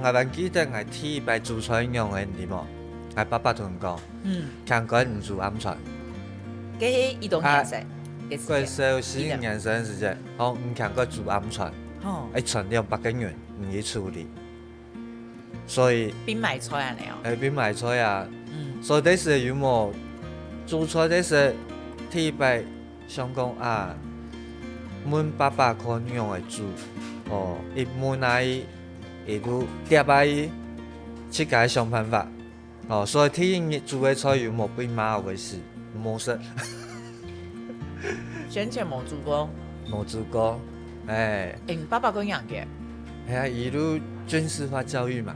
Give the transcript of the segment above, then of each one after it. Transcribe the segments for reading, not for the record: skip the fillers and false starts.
我还记得我第一摆煮菜用的是么？我爸爸同我讲，香港唔煮鵪鶉。给移动颜色，嗰時候是年生時啫，我唔強個煮鵪鶉，一存200幾元唔易處理，所以邊買菜啊你？邊買菜啊？所以嗰時有冇煮菜嗰時，第一擺想講啊，阮爸爸可能用嚟煮，伊問阿姨，伊都夾阿姨去解想辦法，所以第一日煮嘅菜有冇被罵為是冇食。先前冇煮過，冇煮過，你爸爸跟樣嘅？係啊，一路軍事化教育嘛，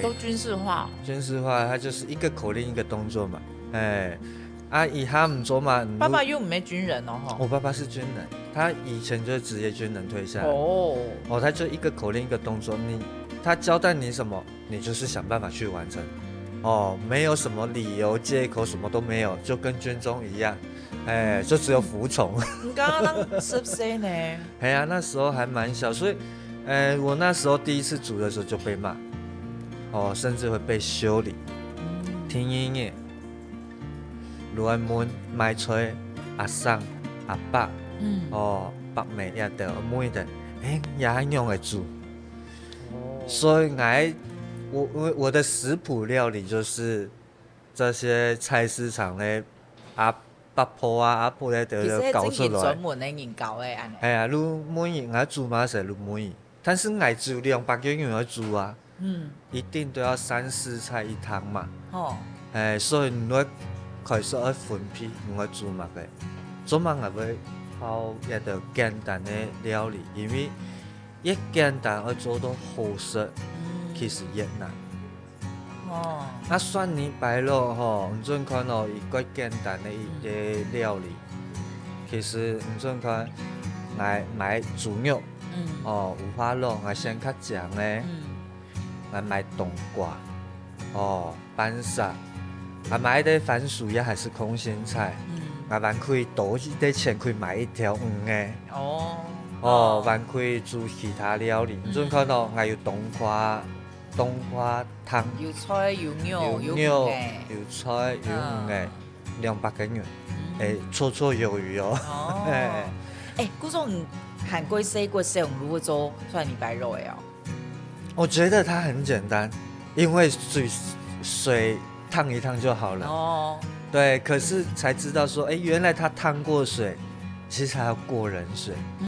都軍事化。軍事化，它就是一個口令一個動作嘛，以他唔做嘛。爸爸又唔係軍人哦，我爸爸是軍人，他以前就是職業軍人退下來。他就一個口令一個動作，他交代你什麼，你就是想辦法去完成。沒有什麼理由借口，什麼都沒有，就跟軍中一樣。就只有服從。你剛剛14呢？哎呀，那時候還蠻小，所以，我那時候第一次煮的時候就被罵，甚至會被修理。聽音樂，羅門買菜，阿桑、阿伯，北美也得妹的，也用來煮。所以我的食譜料理就是這些菜市場的北坡啊，阿婆咧就搞出來。其實係專門嘅研究嘅，係啊，你每日我煮嘛是你每日，但是我煮200幾元去煮啊，一定都要3-4菜一湯嘛。所以你開始要分批我煮嘛嘅，做嘛我會靠一道簡單嘅料理，因為越簡單要做到好食，其實越難。蒜泥白肉你準看到一個簡單的一個料理，其實你準看買豬肉，五花肉我先較講咧，我買冬瓜，班沙，我買啲番薯也還是空心菜，我還可以多一點錢可以買一條魚嘅，還可以煮其他料理，你準看到我有冬瓜湯，有菜有肉有菜有魚嘅，200幾元，綽綽有餘哦。嗰種韓國西國是用如何做蒜泥白肉的哦？我覺得它很簡單，因為水燙一燙就好了。對，可是才知道說，原來它燙過水，其實還要過冷水。